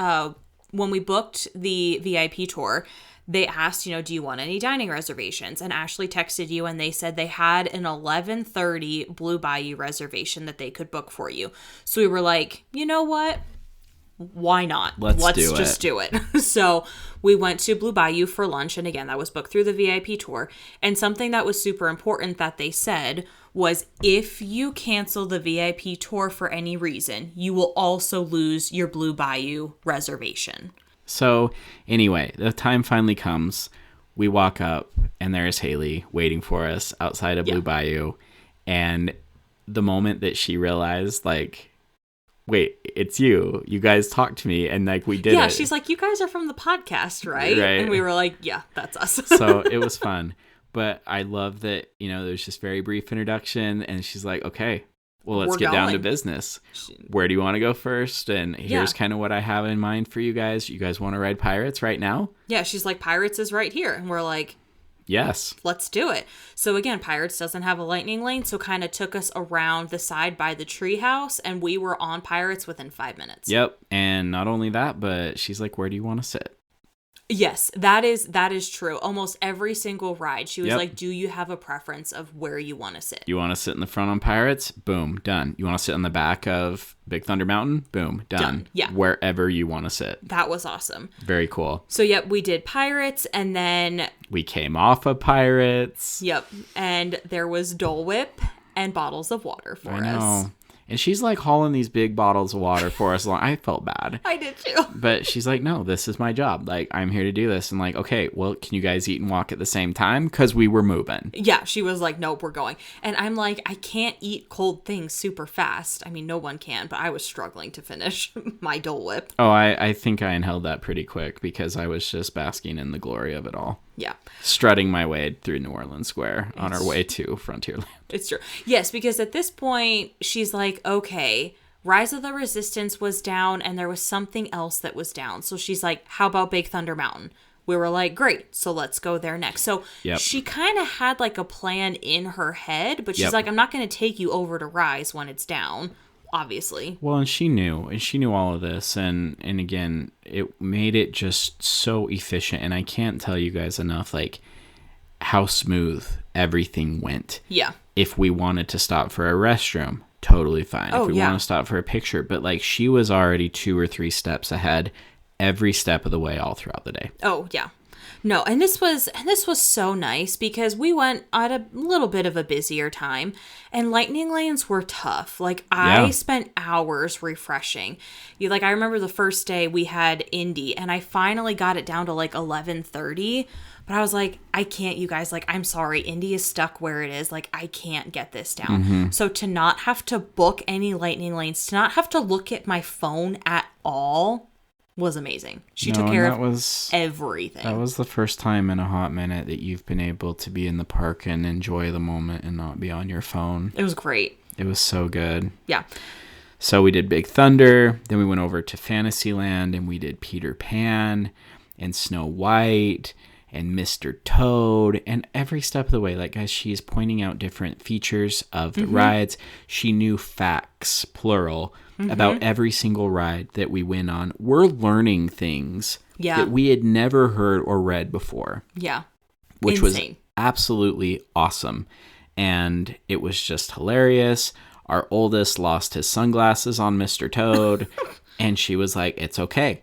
when we booked the VIP tour, they asked, do you want any dining reservations? And Ashley texted you and they said they had an 11:30 Blue Bayou reservation that they could book for you. So we were like, you know what? Why not? Let's just do it. So we went to Blue Bayou for lunch. And again, that was booked through the VIP tour. And something that was super important that they said was if you cancel the VIP tour for any reason, you will also lose your Blue Bayou reservation. So anyway, the time finally comes. We walk up and there's Haley waiting for us outside of Blue Bayou. And the moment that she realized, like, wait, it's you. You guys talked to me and like we did it. Yeah, she's like, you guys are from the podcast, right? And we were like, yeah, that's us. So it was fun. But I love that, there's just very brief introduction and she's like, okay, well, let's get down to business. Where do you want to go first? And here's kind of what I have in mind for you guys. You guys want to ride Pirates right now? Yeah, she's like, Pirates is right here. And we're like, yes, let's do it. So again, Pirates doesn't have a lightning lane, so kind of took us around the side by the treehouse, and we were on Pirates within 5 minutes. Yep. And not only that, but she's like, where do you want to sit? Yes, that is true. Almost every single ride, she was like, do you have a preference of where you want to sit? You want to sit in the front on Pirates? Boom, done. You want to sit on the back of Big Thunder Mountain? Boom, done. Yeah. Wherever you want to sit. That was awesome. Very cool. So, yep, we did Pirates, and then we came off of Pirates. Yep, and there was Dole Whip and bottles of water for us. And she's like hauling these big bottles of water for us. I felt bad. I did too. But she's like, no, this is my job. Like, I'm here to do this. And like, okay, well, can you guys eat and walk at the same time? Because we were moving. Yeah, she was like, nope, we're going. And I'm like, I can't eat cold things super fast. I mean, no one can, but I was struggling to finish my Dole Whip. Oh, I think I inhaled that pretty quick because I was just basking in the glory of it all. Yeah. Strutting my way through New Orleans Square on our way to Frontierland. It's true. Yes, because at this point, she's like, okay, Rise of the Resistance was down and there was something else that was down. So she's like, how about Big Thunder Mountain? We were like, great, so let's go there next. So she kind of had like a plan in her head, but she's like, I'm not going to take you over to Rise when it's down. Obviously. Well, and she knew all of this. And again, it made it just so efficient. And I can't tell you guys enough, like, how smooth everything went. Yeah. If we wanted to stop for a restroom, totally fine. If we want to stop for a picture. But, like, she was already 2 or 3 steps ahead every step of the way all throughout the day. Oh, yeah. No, and this was so nice because we went at a little bit of a busier time and lightning lanes were tough. Like I spent hours refreshing. I remember the first day we had Indy and I finally got it down to like 11:30, but I was like, I can't, you guys, like, I'm sorry. Indy is stuck where it is. Like, I can't get this down. Mm-hmm. So to not have to book any lightning lanes, to not have to look at my phone at all was amazing. She took care of everything. That was the first time in a hot minute that you've been able to be in the park and enjoy the moment and not be on your phone. It was great. It was so good. Yeah. So we did Big Thunder, then we went over to Fantasyland and we did Peter Pan and Snow White and Mr. Toad, and every step of the way, like, guys, she's pointing out different features of the rides. She knew facts, plural, about every single ride that we went on. We're learning things that we had never heard or read before. Yeah. Which was absolutely awesome. And it was just hilarious. Our oldest lost his sunglasses on Mr. Toad. And she was like, it's okay.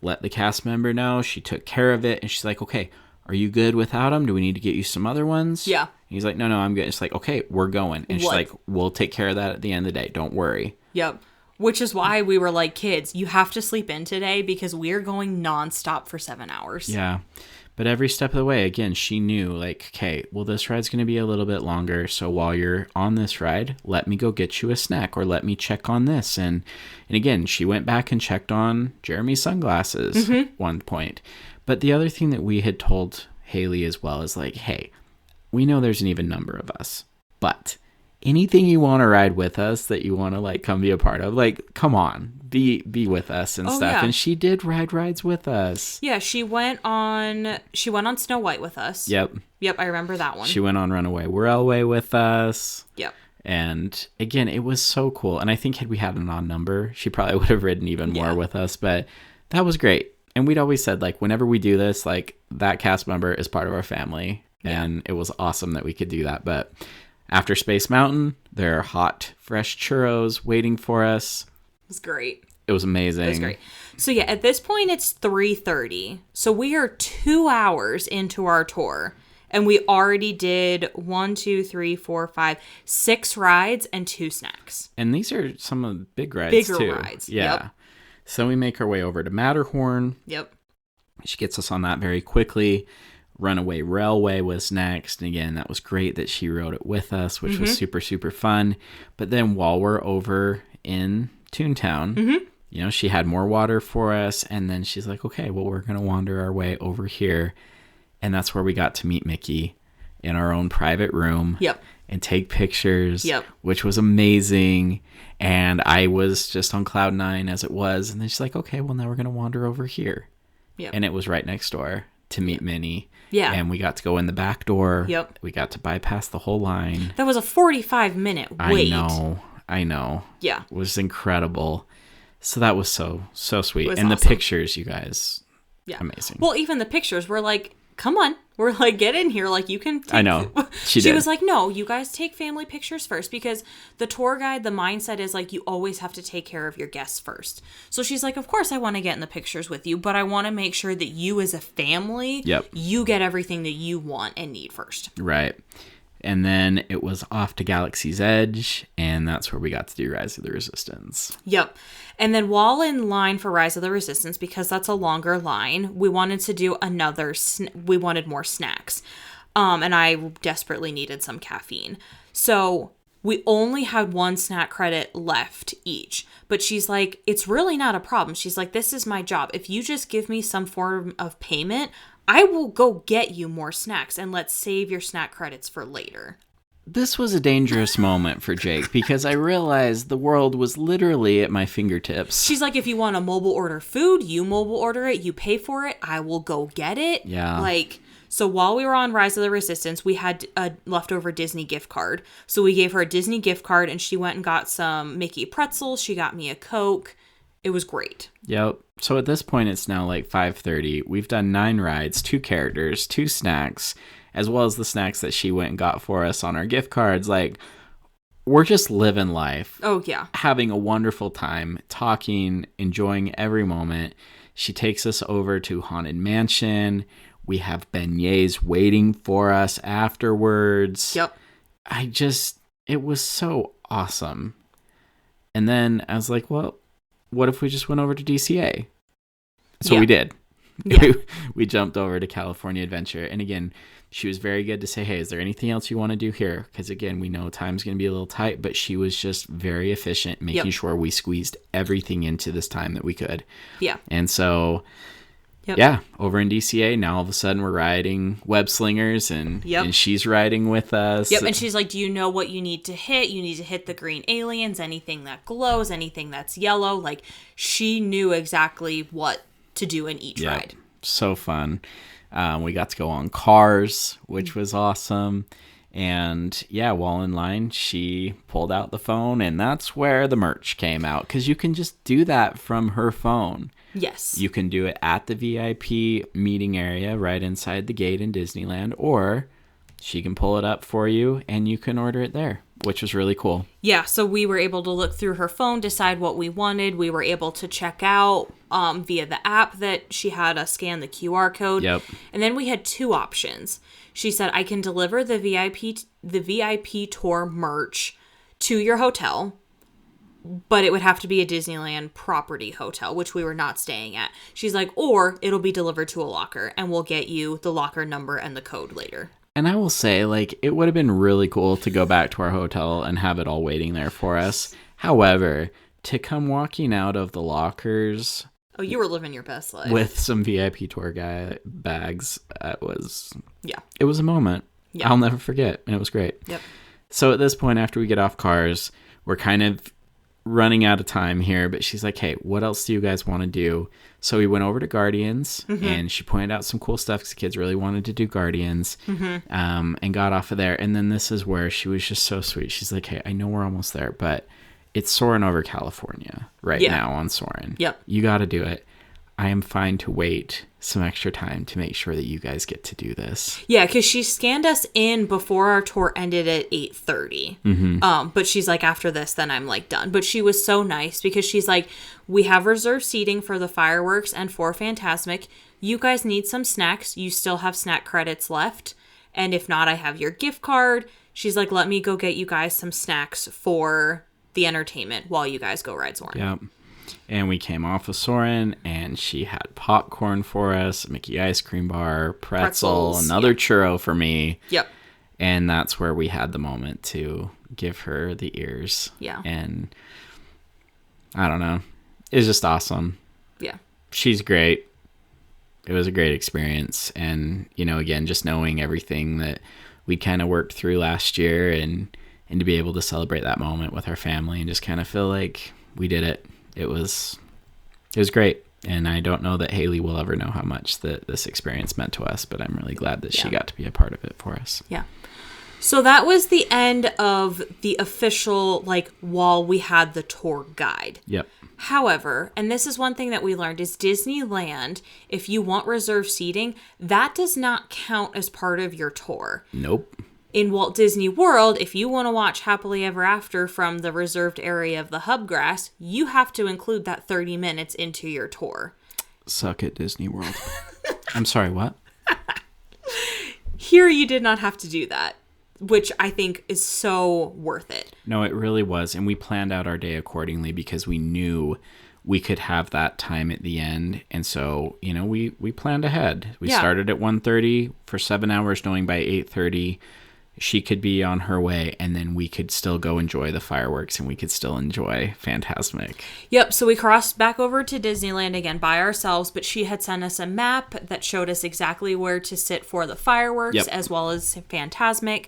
Let the cast member know. She took care of it. And she's like, okay, are you good without them? Do we need to get you some other ones? Yeah. And he's like, no, I'm good. It's like, okay, we're going. And she's like, we'll take care of that at the end of the day. Don't worry. Yep. Which is why we were like, kids, you have to sleep in today because we're going nonstop for 7 hours. Yeah. But every step of the way, again, she knew, like, okay, well, this ride's going to be a little bit longer. So while you're on this ride, let me go get you a snack or let me check on this. And again, she went back and checked on Jeremy's sunglasses at one point. But the other thing that we had told Haley as well is like, hey, we know there's an even number of us, but anything you want to ride with us that you want to like come be a part of, like, come on, be with us and stuff. Yeah. And she did ride rides with us. Yeah, she went on Snow White with us. Yep, I remember that one. She went on Runaway Railway with us. Yep. And again, it was so cool. And I think had we had an odd number, she probably would have ridden even more with us. But that was great. And we'd always said, like, whenever we do this, like, that cast member is part of our family. Yeah. And it was awesome that we could do that. But after Space Mountain, there are hot, fresh churros waiting for us. It was great. It was amazing. It was great. So yeah, at this point, it's 3:30. So we are 2 hours into our tour. And we already did 6 rides and 2 snacks. And these are some of the big rides, Bigger too. rides. Yeah. Yep. So we make our way over to Matterhorn. Yep. She gets us on that very quickly. Runaway Railway was next. And again, that was great that she rode it with us, which was super, super fun. But then while we're over in Toontown, you know, she had more water for us. And then she's like, okay, well, we're going to wander our way over here. And that's where we got to meet Mickey in our own private room. Yep. And take pictures, yep. which was amazing. And I was just on cloud 9 as it was. And then she's like, okay, well, now we're going to wander over here. Yep. And it was right next door to meet Minnie. Yeah. And we got to go in the back door. Yep. We got to bypass the whole line. That was a 45-minute wait. I know. Yeah. It was incredible. So that was so sweet. And awesome. The pictures, you guys. Yeah. Amazing. Well, even the pictures were like, come on. We're like, get in here. Like, you can take... I know. She was like, no, you guys take family pictures first, because the tour guide, the mindset is like, you always have to take care of your guests first. So she's like, of course I want to get in the pictures with you, but I want to make sure that you as a family, you get everything that you want and need first. Right. And then it was off to Galaxy's Edge, and that's where we got to do Rise of the Resistance. Yep. And then while in line for Rise of the Resistance, because that's a longer line, we wanted to do we wanted more snacks. And I desperately needed some caffeine. So we only had 1 snack credit left each. But she's like, it's really not a problem. She's like, this is my job. If you just give me some form of payment, I will go get you more snacks, and let's save your snack credits for later. This was a dangerous moment for Jake because I realized the world was literally at my fingertips. She's like, if you want to mobile order food, you mobile order it, you pay for it, I will go get it. Yeah. Like, so while we were on Rise of the Resistance, we had a leftover Disney gift card. So we gave her a Disney gift card, and she went and got some Mickey pretzels. She got me a Coke. It was great. Yep. So at this point, it's now like 5:30. We've done 9 rides, 2 characters, 2 snacks, as well as the snacks that she went and got for us on our gift cards. Like, we're just living life. Oh, yeah. Having a wonderful time, talking, enjoying every moment. She takes us over to Haunted Mansion. We have beignets waiting for us afterwards. Yep. It was so awesome. And then I was like, well, what if we just went over to DCA? So we did. Yeah. We jumped over to California Adventure. And again, she was very good to say, hey, is there anything else you want to do here? Because again, we know time's going to be a little tight, but she was just very efficient, making sure we squeezed everything into this time that we could. Yeah. And so, over in DCA, now all of a sudden we're riding web slingers and she's riding with us. Yep. And she's like, do you know what you need to hit? You need to hit the green aliens, anything that glows, anything that's yellow. Like, she knew exactly what to do in each ride. So fun. We got to go on Cars, which was awesome. And while in line, she pulled out the phone, and that's where the merch came out, because you can just do that from her phone. Yes. You can do it at the VIP meeting area right inside the gate in Disneyland, or she can pull it up for you and you can order it there. which was really cool. Yeah, so we were able to look through her phone, decide what we wanted. We were able to check out via the app that she had us scan the QR code. Yep. And then we had 2 options. She said, I can deliver the VIP tour merch to your hotel, but it would have to be a Disneyland property hotel, which we were not staying at. She's like, or it'll be delivered to a locker, and we'll get you the locker number and the code later. And I will say, like, it would have been really cool to go back to our hotel and have it all waiting there for us. However, to come walking out of the lockers... Oh, you were living your best life. With some VIP tour guy bags, it was a moment. Yeah. I'll never forget, and it was great. Yep. So at this point, after we get off cars, we're kind of running out of time here, but she's like, hey, what else do you guys want to do? So we went over to Guardians, and she pointed out some cool stuff because the kids really wanted to do Guardians, and got off of there. And then this is where she was just so sweet. She's like, hey, I know we're almost there, but it's Soarin' over California now on Soarin'. Yep. You got to do it. I am fine to wait some extra time to make sure that you guys get to do this. Yeah, because she scanned us in before our tour ended at 8:30. But she's like, after this, then I'm like done. But she was so nice because she's like, we have reserved seating for the fireworks and for Fantasmic. You guys need some snacks. You still have snack credits left. And if not, I have your gift card. She's like, let me go get you guys some snacks for the entertainment while you guys go ride Soarin'. Yep. And we came off of Soarin', and she had popcorn for us, Mickey ice cream bar, pretzels, another churro for me. Yep. And that's where we had the moment to give her the ears. Yeah. And I don't know. It was just awesome. Yeah. She's great. It was a great experience. And, you know, again, just knowing everything that we kind of worked through last year and to be able to celebrate that moment with our family and just kind of feel like we did it. It was great. And I don't know that Haley will ever know how much this experience meant to us, but I'm really glad that she got to be a part of it for us. Yeah. So that was the end of the official, like, while we had the tour guide. Yep. However, and this is one thing that we learned, is Disneyland, if you want reserved seating, that does not count as part of your tour. Nope. In Walt Disney World, if you want to watch Happily Ever After from the reserved area of the Hubgrass, you have to include that 30 minutes into your tour. Suck it, Disney World. I'm sorry, what? Here, you did not have to do that, which I think is so worth it. No, it really was. And we planned out our day accordingly because we knew we could have that time at the end. And so, you know, we planned ahead. We started at 1:30 for 7 hours, knowing by 8:30 she could be on her way, and then we could still go enjoy the fireworks and we could still enjoy Fantasmic. Yep, so we crossed back over to Disneyland again by ourselves, but she had sent us a map that showed us exactly where to sit for the fireworks as well as Fantasmic.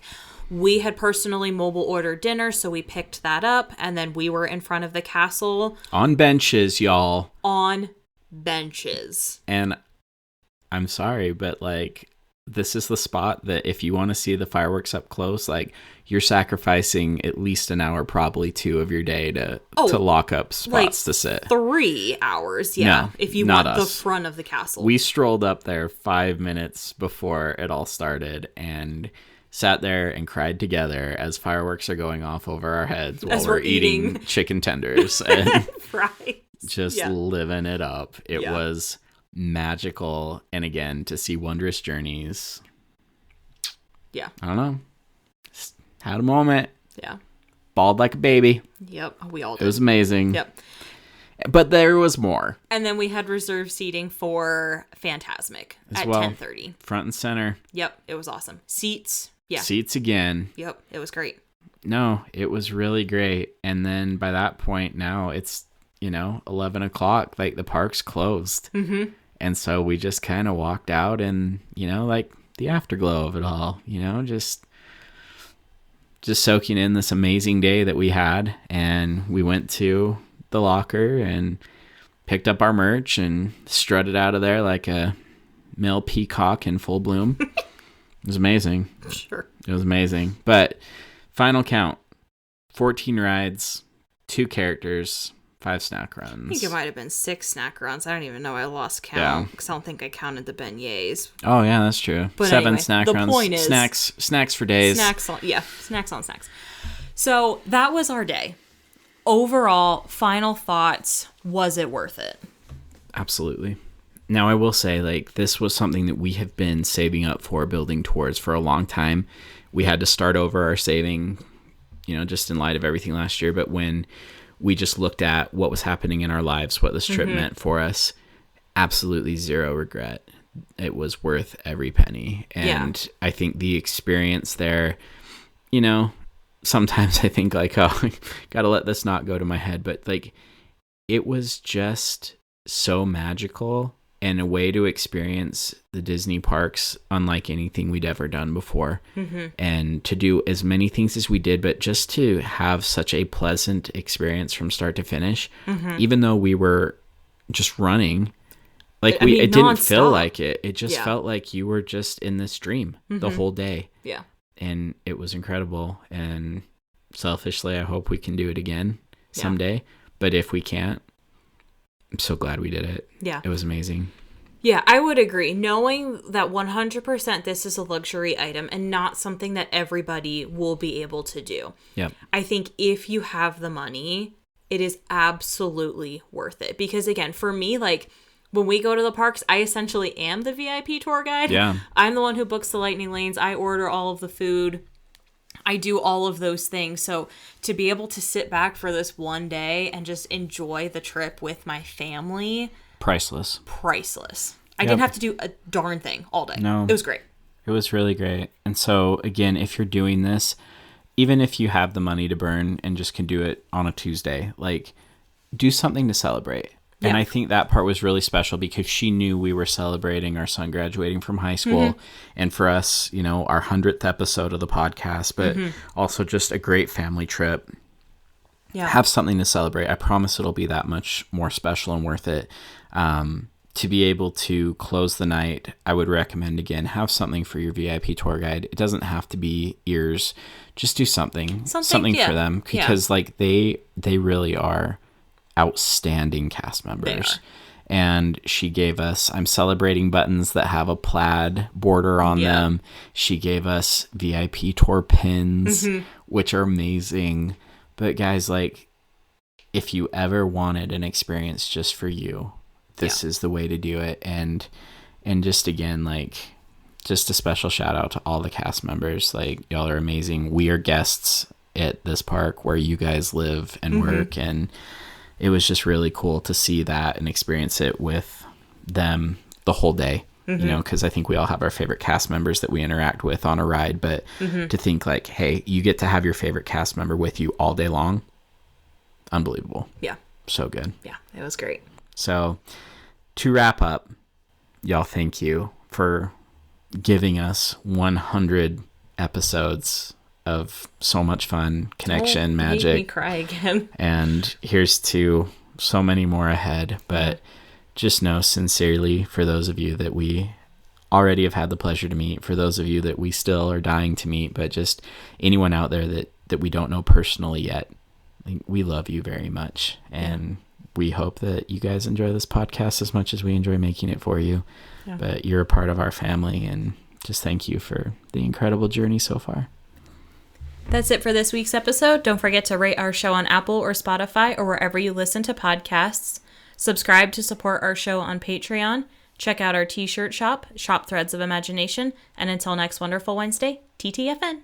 We had personally mobile ordered dinner, so we picked that up, and then we were in front of the castle. On benches, y'all. On benches. And I'm sorry, but like, this is the spot that if you want to see the fireworks up close, like, you're sacrificing at least an hour, probably 2 of your day to lock up spots like to sit. 3 hours, No, if you not want us. the front of the castle. We strolled up there 5 minutes before it all started and sat there and cried together as fireworks are going off over our heads while we're eating chicken tenders and right. just living it up. It was magical. And again, to see Wondrous Journeys. Yeah. I don't know. Just had a moment. Yeah. Bawled like a baby. Yep. We all did. It was amazing. Yep. But there was more. And then we had reserved seating for Fantasmic at well. 10:30. Front and center. Yep. It was awesome. Seats. Yeah. Seats again. Yep. It was great. No, it was really great. And then by that point now it's, 11 o'clock, like the park's closed. Mm-hmm. And so we just kind of walked out and, like the afterglow of it all, just soaking in this amazing day that we had. And we went to the locker and picked up our merch and strutted out of there like a male peacock in full bloom. It was amazing. Sure. It was amazing. But final count, 14 rides, 2 characters, 5 snack runs. I think it might have been 6 snack runs. I don't even know. I lost count because I don't think I counted the beignets. Oh, yeah, that's true. But 7 anyway, snack the runs. point is, snacks for days. Snacks on snacks. So that was our day. Overall, final thoughts, was it worth it? Absolutely. Now, I will say, like, this was something that we have been saving up for, building towards for a long time. We had to start over our saving, just in light of everything last year. But when we just looked at what was happening in our lives, what this trip meant for us, absolutely zero regret. It was worth every penny. And I think the experience there, sometimes I think like, oh, gotta let this not go to my head. But like, it was just so magical and a way to experience the Disney parks unlike anything we'd ever done before. And to do as many things as we did, but just to have such a pleasant experience from start to finish, even though we were just running, like it didn't feel like it. It just felt like you were just in this dream the whole day. Yeah. And it was incredible. And selfishly, I hope we can do it again someday. But if we can't, I'm so glad we did it. Yeah. It was amazing. Yeah, I would agree. Knowing that 100% this is a luxury item and not something that everybody will be able to do. Yep. I think if you have the money, it is absolutely worth it. Because again, for me, like, when we go to the parks, I essentially am the VIP tour guide. Yeah. I'm the one who books the lightning lanes. I order all of the food. I do all of those things. So to be able to sit back for this one day and just enjoy the trip with my family. Priceless. I didn't have to do a darn thing all day. No. It was great. It was really great. And so again, if you're doing this, even if you have the money to burn and just can do it on a Tuesday, like, do something to celebrate. Yeah. And I think that part was really special because she knew we were celebrating our son graduating from high school. And for us, our 100th episode of the podcast, but also just a great family trip. Yeah. Have something to celebrate. I promise it'll be that much more special and worth it. To be able to close the night, I would recommend, again, have something for your VIP tour guide. It doesn't have to be ears. Just do something for them because like they really are outstanding cast members. And she gave us, I'm celebrating buttons that have a plaid border on them. She gave us VIP tour pins, which are amazing. But guys, like, if you ever wanted an experience just for you, this is the way to do it. And just again, like, just a special shout out to all the cast members. Like, y'all are amazing. We are guests at this park where you guys live and work, and it was just really cool to see that and experience it with them the whole day, because I think we all have our favorite cast members that we interact with on a ride, but to think like, hey, you get to have your favorite cast member with you all day long. Unbelievable. Yeah. So good. Yeah, it was great. So to wrap up, y'all, thank you for giving us 100 episodes of so much fun, connection, magic. Make me cry again. And here's to so many more ahead. But just know sincerely, for those of you that we already have had the pleasure to meet, for those of you that we still are dying to meet, but just anyone out there that we don't know personally yet, we love you very much. And we hope that you guys enjoy this podcast as much as we enjoy making it for you. Yeah. But you're a part of our family, and just thank you for the incredible journey so far. That's it for this week's episode. Don't forget to rate our show on Apple or Spotify or wherever you listen to podcasts. Subscribe to support our show on Patreon. Check out our t-shirt shop, Shop Threads of Imagination. And until next wonderful Wednesday, TTFN.